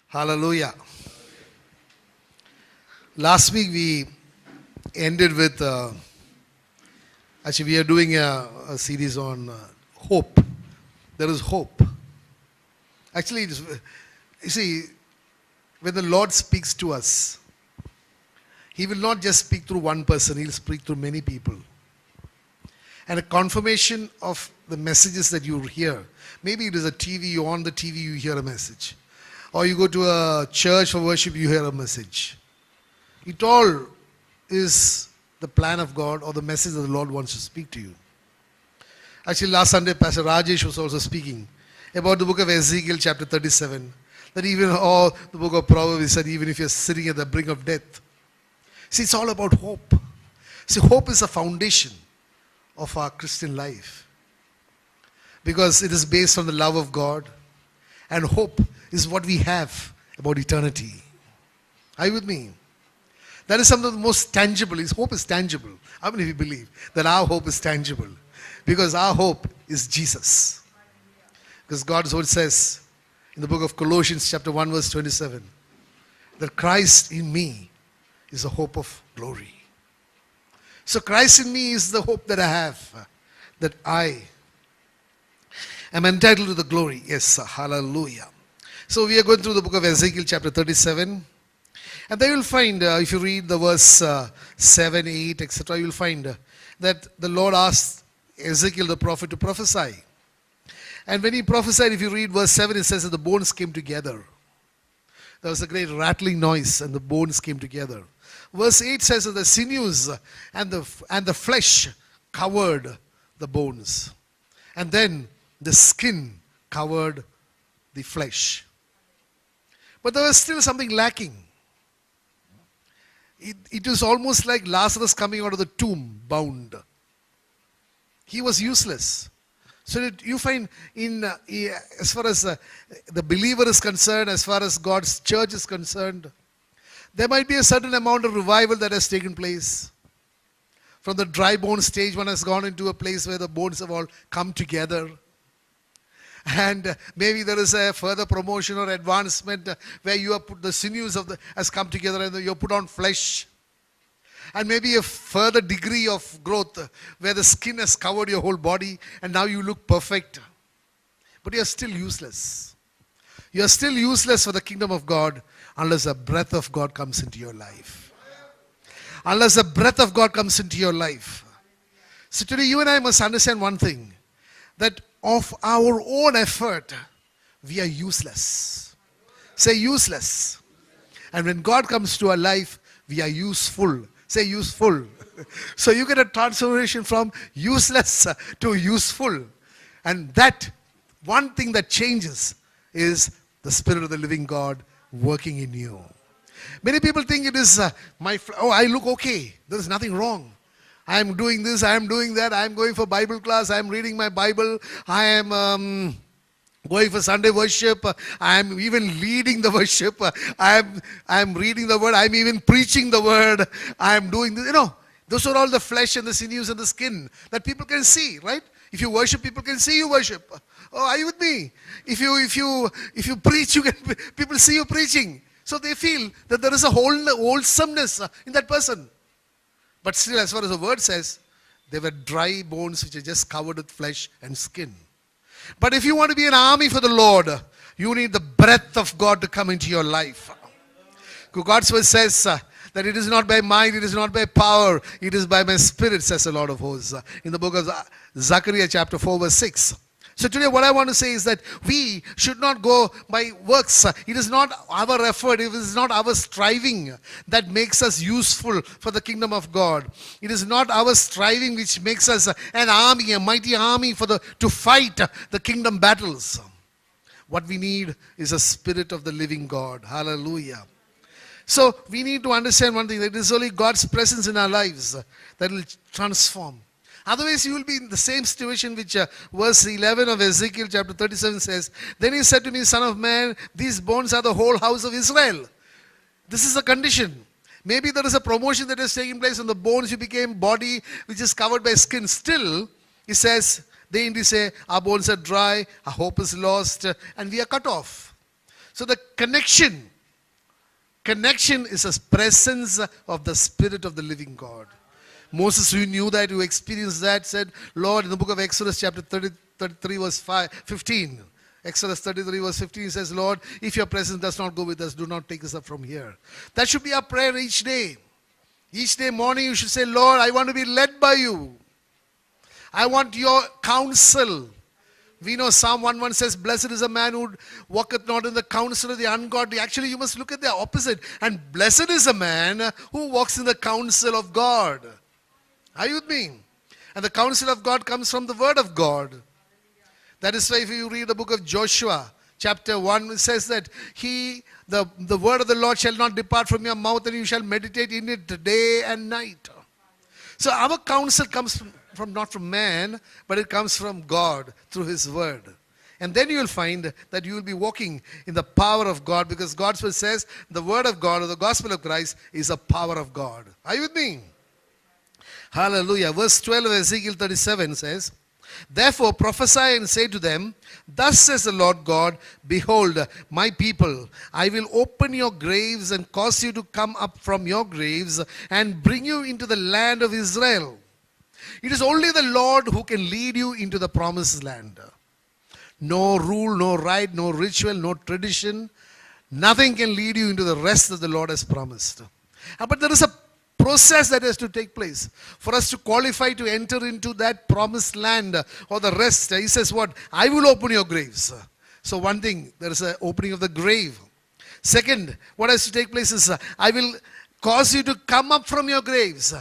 Hallelujah. Last week we ended with, actually, we are doing a series on hope. There is hope. Actually, you see, when the Lord speaks to us, He will not just speak through one person, He'll speak through many people. And a confirmation of the messages that you hear. Maybe it is a TV, you're on the TV, you hear a message. Or you go to a church for worship, you hear a message. It all is the plan of God or the message that the Lord wants to speak to you. Actually, last Sunday, Pastor Rajesh was also speaking about the book of Ezekiel, chapter 37. That even, or the book of Proverbs, he said, even if you're sitting at the brink of death. See, it's all about hope. See, hope is a foundation of our Christian life. Because it is based on the love of God. And hope is what we have about eternity. Are you with me? That is something of the most tangible. Hope is tangible. How many of you believe that our hope is tangible? Because our hope is Jesus. Because God's word says in the book of Colossians chapter 1 verse 27 that Christ in me is the hope of glory. So Christ in me is the hope that I have. That I am entitled to the glory. Yes, sir. Hallelujah. So we are going through the book of Ezekiel chapter 37. And there you will find, if you read the verse 7, 8, etc., you will find that the Lord asked Ezekiel the prophet to prophesy. And when he prophesied, if you read verse 7, it says that the bones came together. There was a great rattling noise and the bones came together. Verse 8 says that the sinews and the flesh covered the bones. And then the skin covered the flesh. But there was still something lacking. It was almost like Lazarus coming out of the tomb bound. He was useless. So that you find as far as the believer is concerned, as far as God's church is concerned, there might be a certain amount of revival that has taken place. From the dry bone stage, one has gone into a place where the bones have all come together. And maybe there is a further promotion or advancement where you have put the sinews has come together and you have put on flesh. And maybe a further degree of growth where the skin has covered your whole body and now you look perfect. But you are still useless. You are still useless for the kingdom of God unless the breath of God comes into your life. Unless the breath of God comes into your life. So today you and I must understand one thing. That of our own effort, we are useless. Say useless. And when God comes to our life, we are useful. Say useful. So you get a transformation from useless to useful. And that one thing that changes is the Spirit of the living God working in you. Many people think it is I look okay. There is nothing wrong. I am doing this, I am doing that, I am going for Bible class, I am reading my Bible, I am going for Sunday worship, I am even leading the worship, I am reading the word, I am even preaching the word, I am doing this. Those are all the flesh and the sinews and the skin that people can see, right? If you worship, people can see you worship. Oh, are you with me? If you preach, people see you preaching. So they feel that there is a wholesomeness in that person. But still, as far as the word says, they were dry bones which are just covered with flesh and skin. But if you want to be an army for the Lord, you need the breath of God to come into your life. God's word says that it is not by might, it is not by power, it is by my spirit, says the Lord of hosts. In the book of Zechariah chapter 4 verse 6. So today what I want to say is that we should not go by works. It is not our effort, it is not our striving that makes us useful for the kingdom of God. It is not our striving which makes us an army, a mighty army to fight the kingdom battles. What we need is a Spirit of the living God. Hallelujah. So we need to understand one thing, that it is only God's presence in our lives that will transform. Otherwise, you will be in the same situation which verse 11 of Ezekiel chapter 37 says. Then he said to me, Son of man, these bones are the whole house of Israel. This is the condition. Maybe there is a promotion that is taking place on the bones. You became body which is covered by skin. Still, he says, they indeed say, our bones are dry, our hope is lost, and we are cut off. So the connection is a presence of the Spirit of the living God. Moses, who knew that, who experienced that, said, Lord, in the book of Exodus chapter 33 verse 15, Exodus 33 verse 15 says, Lord, if your presence does not go with us, do not take us up from here. That should be our prayer each day. Each day morning you should say, Lord, I want to be led by you. I want your counsel. We know Psalm 1:1 says, blessed is a man who walketh not in the counsel of the ungodly. Actually, you must look at the opposite. And blessed is a man who walks in the counsel of God. Are you with me? And the counsel of God comes from the word of God. That is why if you read the book of Joshua, chapter 1, it says that the word of the Lord shall not depart from your mouth, and you shall meditate in it day and night. So our counsel comes not from man, but it comes from God through his word. And then you will find that you will be walking in the power of God, because God's word says the word of God or the gospel of Christ is the power of God. Are you with me? Hallelujah. Verse 12 of Ezekiel 37 says, therefore prophesy and say to them, thus says the Lord God, behold, my people, I will open your graves and cause you to come up from your graves and bring you into the land of Israel. It is only the Lord who can lead you into the promised land. No rule, no rite, no ritual, no tradition. Nothing can lead you into the rest that the Lord has promised. But there is a process that has to take place for us to qualify to enter into that promised land or the rest. He says what? I will open your graves. So one thing, there is an opening of the grave. Second, what has to take place is I will cause you to come up from your graves.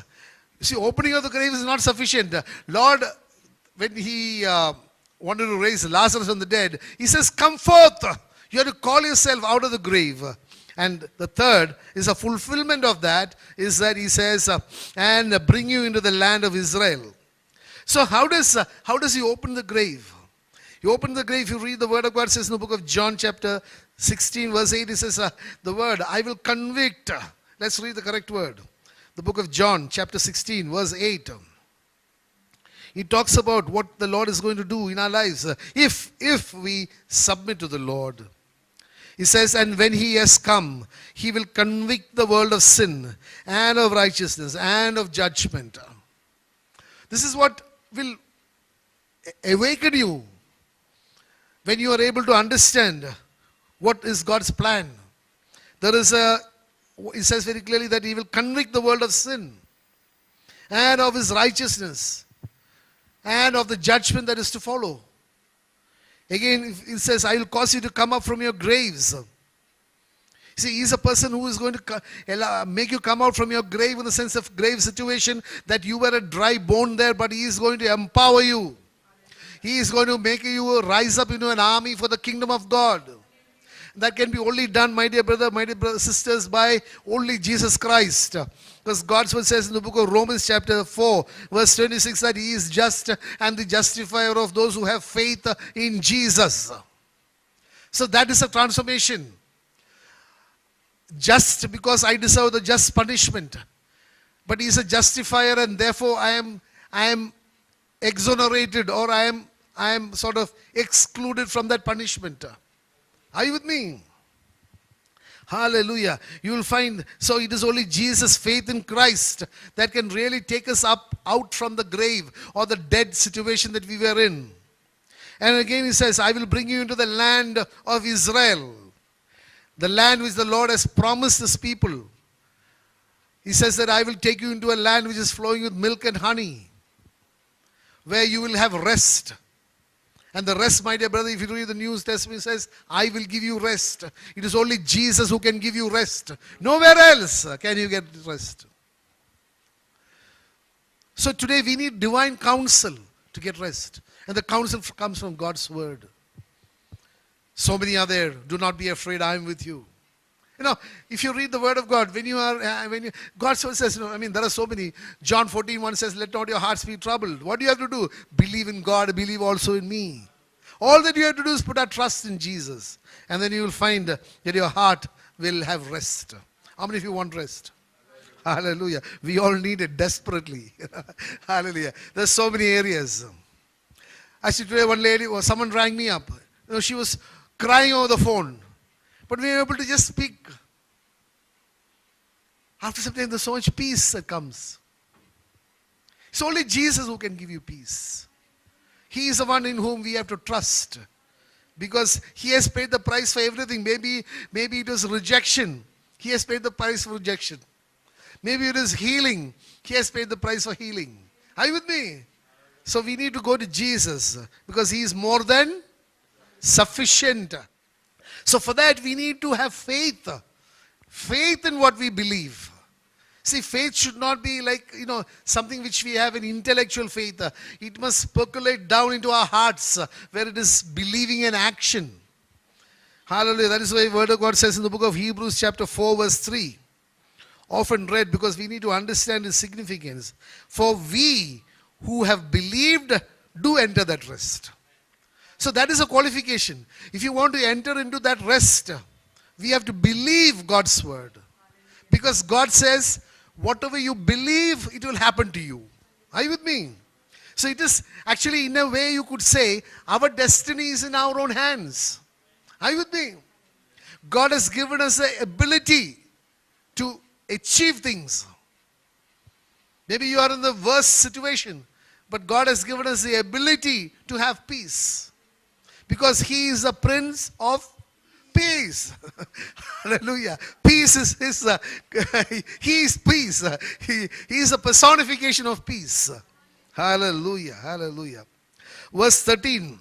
You see, opening of the grave is not sufficient. Lord, when he wanted to raise Lazarus from the dead, he says, come forth. You have to call yourself out of the grave. And the third is a fulfillment of that, is that he says, and bring you into the land of Israel. So how does he open the grave? You open the grave, you read the word of God, says in the book of John chapter 16 verse 8, it says the word, I will convict. Let's read the correct word. The book of John chapter 16 verse 8. He talks about what the Lord is going to do in our lives if we submit to the Lord. He says, and when he has come, he will convict the world of sin and of righteousness and of judgment. This is what will awaken you when you are able to understand what is God's plan. He says very clearly that he will convict the world of sin and of his righteousness and of the judgment that is to follow. Again, it says, I will cause you to come up from your graves. See, he is a person who is going to make you come out from your grave in the sense of grave situation, that you were a dry bone there, but he is going to empower you. He is going to make you rise up into an army for the kingdom of God. That can be only done, my dear brother, my dear sisters, by only Jesus Christ. Because God's word says in the book of Romans chapter 4, verse 26, that he is just and the justifier of those who have faith in Jesus. So that is a transformation. Just because I deserve the just punishment, but he is a justifier, and therefore I am exonerated, or I am sort of excluded from that punishment. Are you with me? Hallelujah. You will find, so it is only Jesus' faith in Christ that can really take us out from the grave or the dead situation that we were in. And again he says, I will bring you into the land of Israel. The land which the Lord has promised his people. He says that I will take you into a land which is flowing with milk and honey, where you will have rest. And the rest, my dear brother, if you read the New Testament, says, I will give you rest. It is only Jesus who can give you rest. Nowhere else can you get rest. So today we need divine counsel to get rest. And the counsel comes from God's word. So many are there. Do not be afraid, I am with you. You know, if you read the word of God, God's word says, there are so many. John 14:1 says, let not your hearts be troubled. What do you have to do? Believe in God, believe also in me. All that you have to do is put our trust in Jesus. And then you will find that your heart will have rest. How many of you want rest? Hallelujah. We all need it desperately. Hallelujah. There's so many areas. Actually today one lady, someone rang me up. She was crying over the phone. But we are able to just speak. After some time, there's so much peace that comes. It's only Jesus who can give you peace. He is the one in whom we have to trust. Because He has paid the price for everything. Maybe it was rejection. He has paid the price for rejection. Maybe it is healing. He has paid the price for healing. Are you with me? So we need to go to Jesus because He is more than sufficient. So for that we need to have faith. Faith in what we believe. See, faith should not be like, something which we have an intellectual faith. It must percolate down into our hearts where it is believing in action. Hallelujah. That is why the Word of God says in the book of Hebrews chapter 4 verse 3. Often read because we need to understand its significance. For we who have believed do enter that rest. So that is a qualification. If you want to enter into that rest, we have to believe God's word. Because God says, whatever you believe, it will happen to you. Are you with me? So it is actually, in a way, you could say, our destiny is in our own hands. Are you with me? God has given us the ability to achieve things. Maybe you are in the worst situation, but God has given us the ability to have peace. Because He is the Prince of Peace. Hallelujah. Peace is His, He is peace. He is a personification of peace. Hallelujah. Hallelujah. Verse 13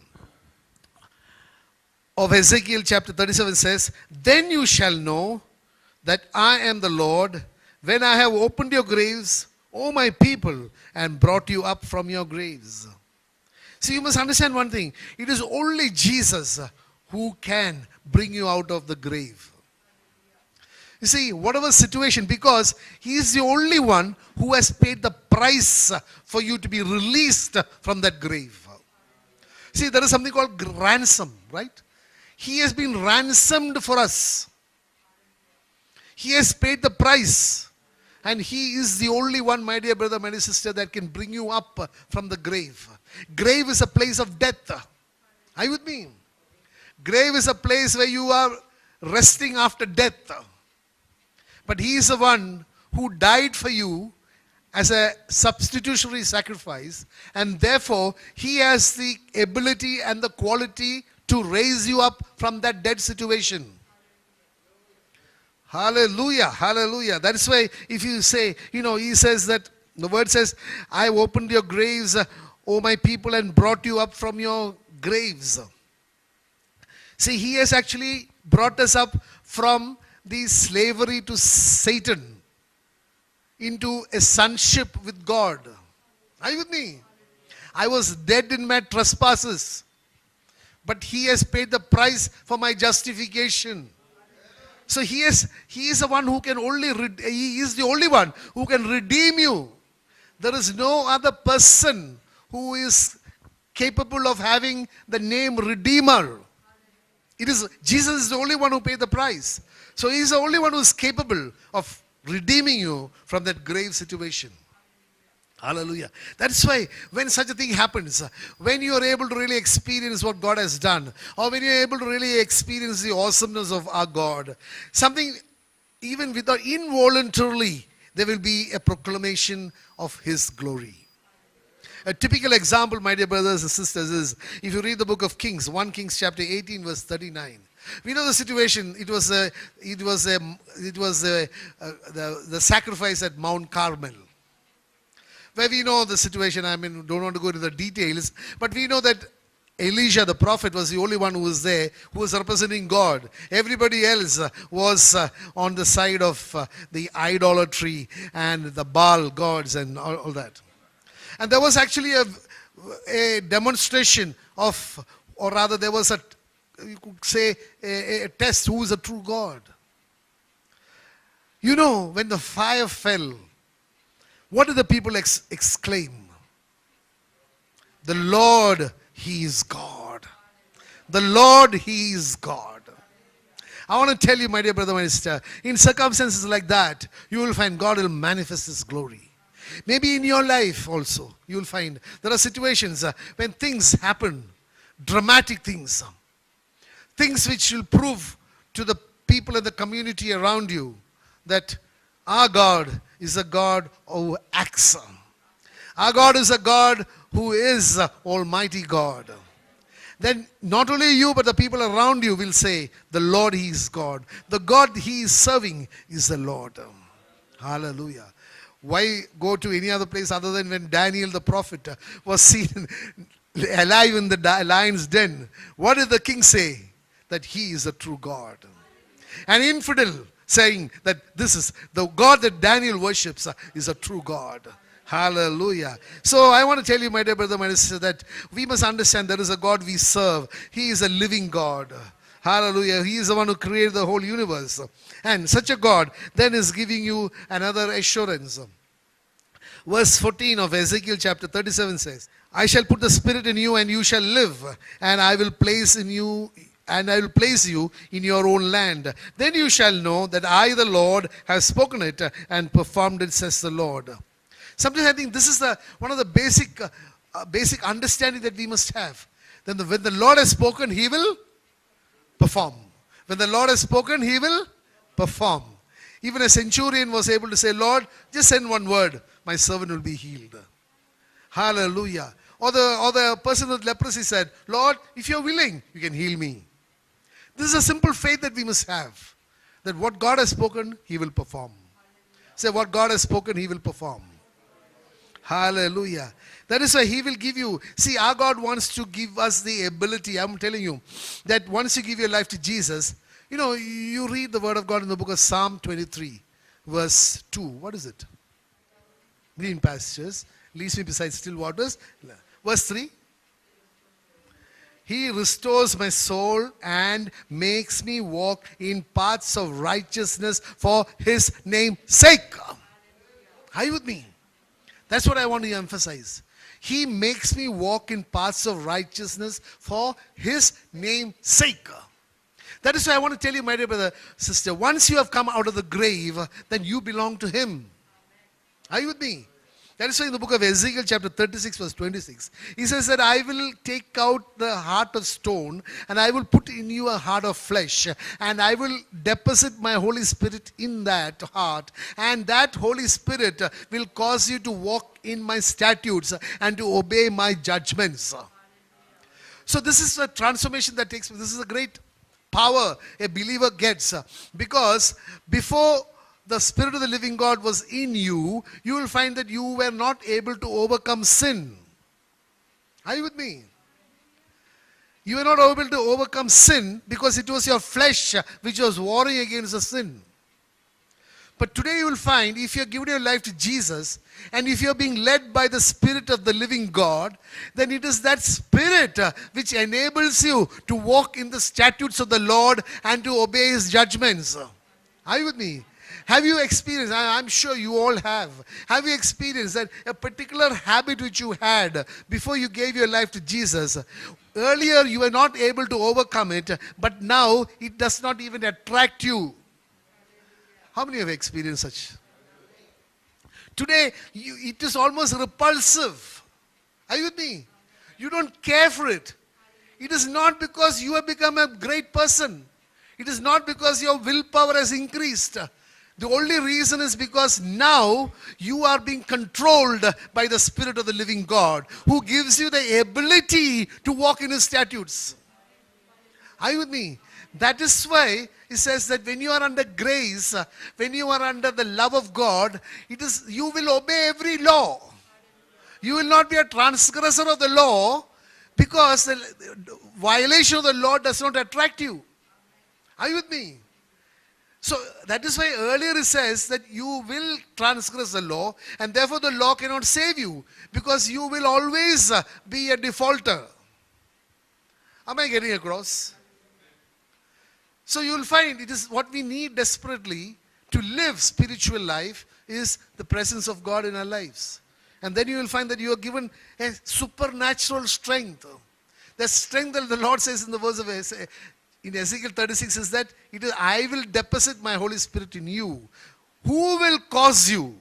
of Ezekiel chapter 37 says, Then you shall know that I am the Lord when I have opened your graves, O my people, and brought you up from your graves. So you must understand one thing. It is only Jesus who can bring you out of the grave. You see, whatever situation, because He is the only one who has paid the price for you to be released from that grave. See, there is something called ransom, right? He has been ransomed for us. He has paid the price. And He is the only one, my dear brother, my dear sister, that can bring you up from the grave. Grave is a place of death. Are you with me? Grave is a place where you are resting after death. But He is the one who died for you as a substitutionary sacrifice. And therefore, He has the ability and the quality to raise you up from that dead situation. Hallelujah, hallelujah. That is why if you say, He says that, the word says, I have opened your graves, O my people, and brought you up from your graves. See, He has actually brought us up from the slavery to Satan into a sonship with God. Are you with me? I was dead in my trespasses, but He has paid the price for my justification. So He is the one who can He is the only one who can redeem you. There is no other person who is capable of having the name Redeemer. Jesus is the only one who paid the price. So He is the only one who is capable of redeeming you from that grave situation. Hallelujah. That's why when such a thing happens, when you are able to really experience what God has done, or when you are able to really experience the awesomeness of our God, something even without involuntarily, there will be a proclamation of His glory. A typical example, my dear brothers and sisters, is if you read the book of Kings, 1 Kings chapter 18 verse 39. We know the situation. It was the sacrifice at Mount Carmel, where we know the situation. Don't want to go into the details, but we know that Elijah the prophet was the only one who was there, who was representing God. Everybody else was on the side of the idolatry and the Baal gods and all that. And there was actually a demonstration of, or rather there was you could say, a test who is a true God. When the fire fell, what did the people exclaim? The Lord, He is God. The Lord, He is God. I want to tell you, my dear brother, my sister, in circumstances like that, you will find God will manifest His glory. Maybe in your life also, you will find there are situations when things happen, dramatic things, things which will prove to the people in the community around you that our God is a God who acts. Our God is a God who is Almighty God. Then not only you but the people around you will say, the Lord, He is God. The God He is serving is the Lord. Hallelujah. Why go to any other place other than when Daniel the prophet was seen alive in the lion's den? What did the king say? That He is a true God. An infidel saying that this is the God that Daniel worships is a true God. Hallelujah. So I want to tell you, my dear brother, my sister, that we must understand there is a God we serve. He is a living God. Hallelujah. He is the one who created the whole universe. And such a God then is giving you another assurance. Verse 14 of Ezekiel chapter 37 says, I shall put the spirit in you and you shall live, and I will place you in your own land. Then you shall know that I, the Lord, have spoken it and performed it, says the Lord. Sometimes I think this is one of the basic understanding that we must have. Then when the Lord has spoken, He will perform. When the Lord has spoken, He will perform. Even a centurion was able to say, Lord, just send one word, my servant will be healed. Hallelujah. Or the person with leprosy said, Lord, if you're willing, you can heal me. This is a simple faith that we must have. That what God has spoken, He will perform. Say, what God has spoken, He will perform. Hallelujah. That is why He will give you. See, our God wants to give us the ability. I'm telling you that once you give your life to Jesus, you read the word of God in the book of Psalm 23, verse 2. What is it? Green pastures, leads me beside still waters. Verse 3. He restores my soul and makes me walk in paths of righteousness for His name's sake. Are you with me? That's what I want to emphasize. He makes me walk in paths of righteousness for His name's sake. That is why I want to tell you, my dear brother, sister, once you have come out of the grave, then you belong to Him. Are you with me? That is why in the book of Ezekiel chapter 36 verse 26, He says that I will take out the heart of stone and I will put in you a heart of flesh, and I will deposit my Holy Spirit in that heart, and that Holy Spirit will cause you to walk in my statutes and to obey my judgments. So this is a transformation that takes place. This is a great power a believer gets, because before the Spirit of the living God was in you, you will find that you were not able to overcome sin. Are you with me? You were not able to overcome sin because it was your flesh which was warring against the sin. But today you will find, if you have given your life to Jesus, and if you are being led by the Spirit of the living God, then it is that Spirit which enables you to walk in the statutes of the Lord and to obey His judgments. Are you with me? Have you experienced, I'm sure you all have you experienced that a particular habit which you had before you gave your life to Jesus, earlier you were not able to overcome it, but now it does not even attract you? How many have experienced such? Today, it is almost repulsive. Are you with me? You don't care for it. It is not because you have become a great person. It is not because your willpower has increased. The only reason is because now you are being controlled by the Spirit of the living God, who gives you the ability to walk in His statutes. Are you with me? That is why He says that when you are under grace, when you are under the love of God, you will obey every law. You will not be a transgressor of the law, because the violation of the law does not attract you. Are you with me? So that is why earlier it says that you will transgress the law, and therefore the law cannot save you, because you will always be a defaulter. Am I getting across? So you will find it is what we need desperately to live spiritual life is the presence of God in our lives. And then you will find that you are given a supernatural strength. The strength that the Lord says in the verse of in Ezekiel 36 is that it is, I will deposit my Holy Spirit in you, who will cause you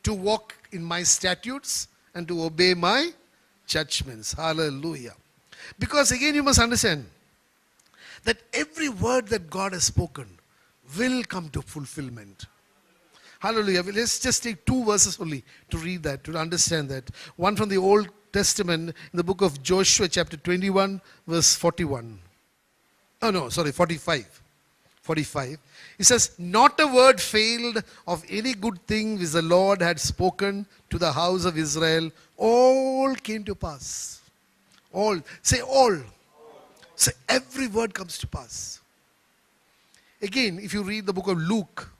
to walk in my statutes and to obey my judgments. Hallelujah. Because again you must understand that every word that God has spoken will come to fulfillment. Hallelujah. Well, let's just take two verses only to read that, to understand that. One from the Old Testament in the book of Joshua, chapter 21, verse 41. Oh, no, sorry, 45. 45. It says, not a word failed of any good thing which the Lord had spoken to the house of Israel. All came to pass. All. Say all. Say every word comes to pass. Again, if you read the book of Luke,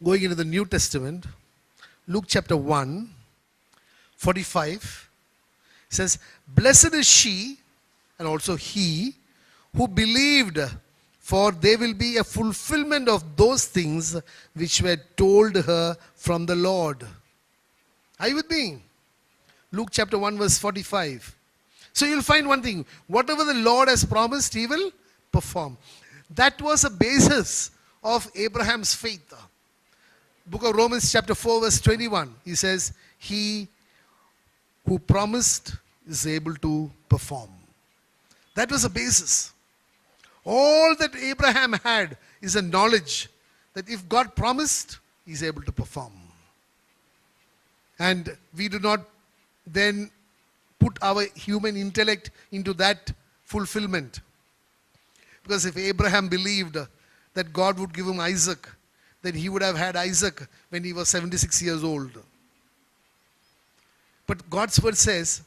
going into the New Testament, Luke chapter 1, 45, says, blessed is she, and also he, who believed, for there will be a fulfillment of those things which were told her from the Lord. Are you with me? Luke chapter 1, verse 45. So you'll find one thing. Whatever the Lord has promised, he will perform. That was a basis of Abraham's faith. Book of Romans chapter 4, verse 21. He says, he who promised is able to perform. That was a basis. All that Abraham had is a knowledge that if God promised, he's able to perform. And we do not then put our human intellect into that fulfillment. Because if Abraham believed that God would give him Isaac, then he would have had Isaac when he was 76 years old. But God's word says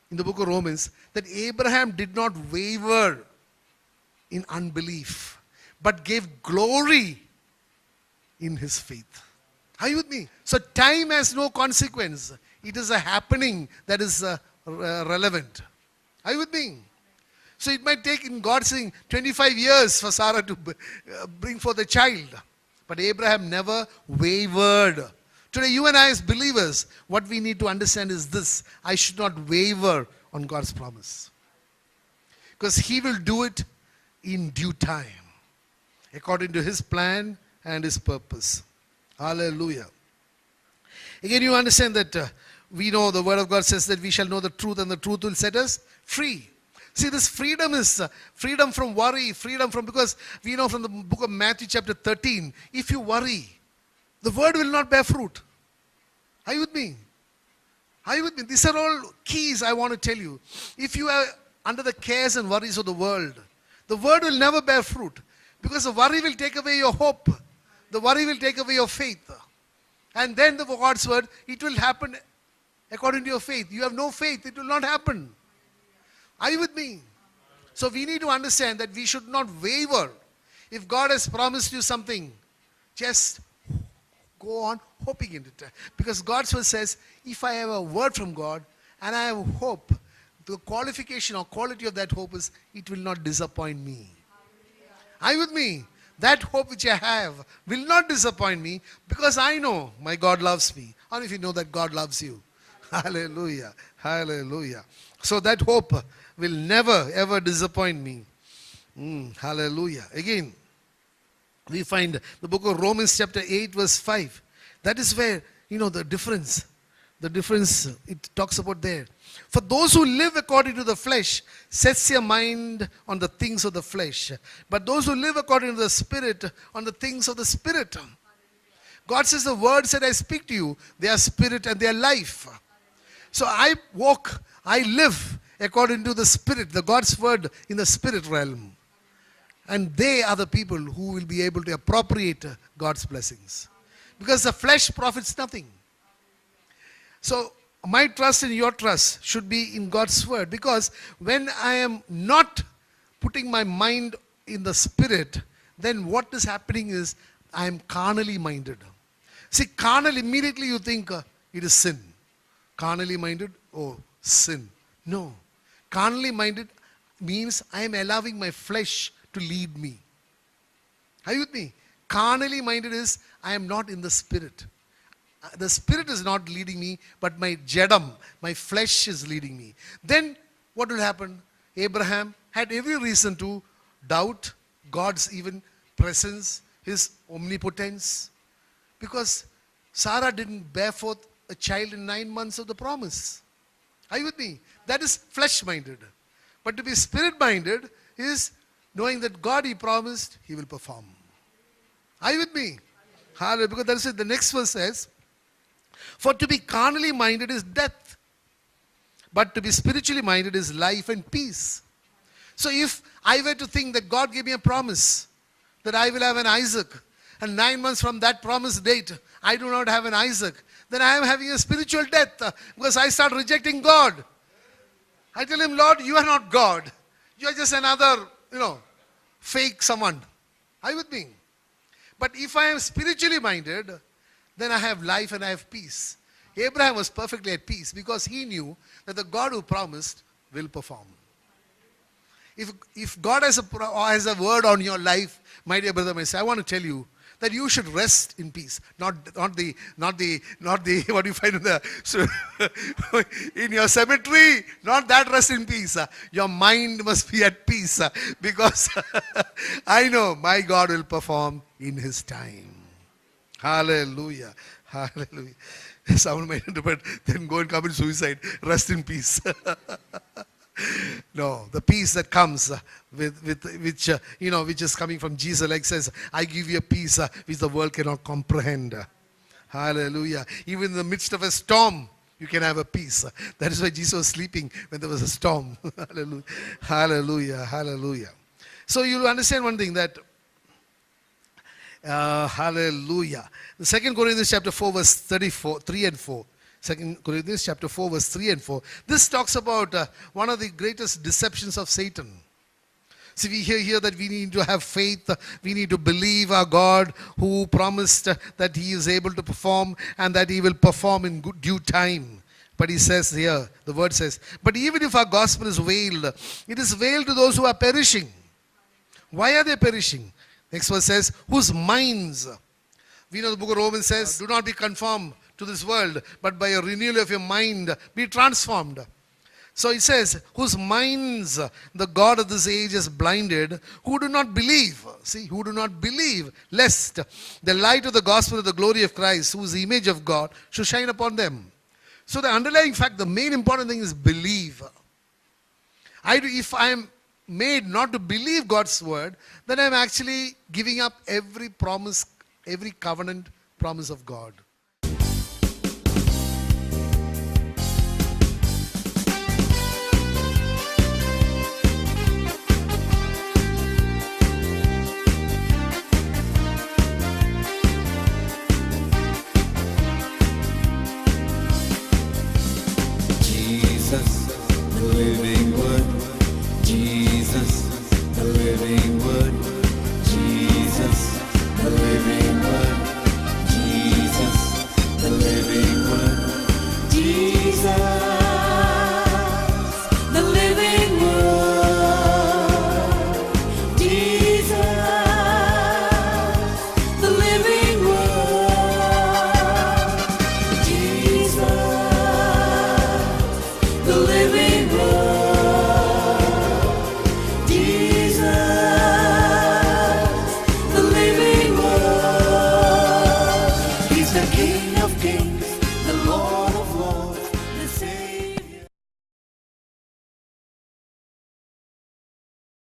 in the book of Romans that Abraham did not waver in unbelief, but gave glory in his faith. Are you with me? So time has no consequence. It is a happening that is relevant. Are you with me? So it might take, in God saying, 25 years for Sarah to bring forth a child. But Abraham never wavered. Today, you and I as believers, what we need to understand is this. I should not waver on God's promise. Because he will do it in due time, according to his plan and his purpose. Hallelujah. Again, you understand that we know the word of God says that we shall know the truth and the truth will set us free. See, this freedom is freedom from worry, freedom from, because we know from the book of Matthew chapter 13, if you worry, the word will not bear fruit. Are you with me? Are you with me? These are all keys I want to tell you. If you are under the cares and worries of the word will never bear fruit. Because the worry will take away your hope. The worry will take away your faith. And then the God's word, it will happen according to your faith. You have no faith, it will not happen. Are you with me? So we need to understand that we should not waver. If God has promised you something, just go on hoping in it. Because God's word says, if I have a word from God and I have hope, the qualification or quality of that hope is, it will not disappoint me. Are you with me? That hope which I have will not disappoint me because I know my God loves me. Or if you know that God loves you. Hallelujah. Hallelujah. So that hope will never ever disappoint me. Hallelujah. Again, we find the book of Romans chapter 8 verse 5. That is where, the difference. The difference it talks about there. For those who live according to the flesh sets your mind on the things of the flesh. But those who live according to the Spirit on the things of the Spirit. God says the words that I speak to you, they are spirit and they are life. So I live according to the Spirit, the God's word in the Spirit realm. And they are the people who will be able to appropriate God's blessings. Because the flesh profits nothing. So my trust and your trust should be in God's word. Because when I am not putting my mind in the Spirit, then what is happening is I am carnally minded. See, carnal, immediately you think it is sin. Carnally minded, oh, sin. No. Carnally minded means I am allowing my flesh to lead me. Are you with me? Carnally minded is I am not in the Spirit. The Spirit is not leading me, but my jedam, my flesh is leading me. Then what will happen? Abraham had every reason to doubt God's even presence, his omnipotence. Because Sarah didn't bear forth a child in 9 months of the promise. Are you with me? That is flesh-minded. But to be spirit-minded is knowing that God, He promised, He will perform. Are you with me? Hallelujah. Because that is it. The next verse says, for to be carnally minded is death, but to be spiritually minded is life and peace. So if I were to think that God gave me a promise that I will have an Isaac, and 9 months from that promised date, I do not have an Isaac, then I am having a spiritual death because I start rejecting God. I tell Him, Lord, you are not God. You are just another, fake someone. Are you with me? But if I am spiritually minded, then I have life and I have peace. Abraham was perfectly at peace because he knew that the God who promised will perform. If God has a word on your life, my dear brother, my sister, I want to tell you that you should rest in peace. Not the what you find in your cemetery. Not that rest in peace. Your mind must be at peace because I know my God will perform in His time. Hallelujah. Hallelujah. Someone might interpret, then go and commit suicide. Rest in peace. No, the peace that comes which is coming from Jesus, like says, I give you a peace which the world cannot comprehend. Hallelujah. Even in the midst of a storm, you can have a peace. That is why Jesus was sleeping when there was a storm. Hallelujah. Hallelujah. Hallelujah. So you'll understand one thing that hallelujah. The 2 Corinthians chapter 4 verse 3 and 4. 2 Corinthians chapter 4 verse 3 and 4. This talks about one of the greatest deceptions of Satan. See, we hear here that we need to have faith. We need to believe our God who promised that He is able to perform and that He will perform in due time. But He says here, the word says, but even if our gospel is veiled, it is veiled to those who are perishing. Why are they perishing? Next verse says, whose minds, we know the book of Romans says, do not be conformed to this world, but by a renewal of your mind, be transformed. So it says, whose minds the God of this age is blinded, who do not believe. See, who do not believe, lest the light of the gospel of the glory of Christ, who is the image of God, should shine upon them. So the underlying fact, the main important thing is believe. If I am made not to believe God's word, then I am actually giving up every promise, every covenant promise of God.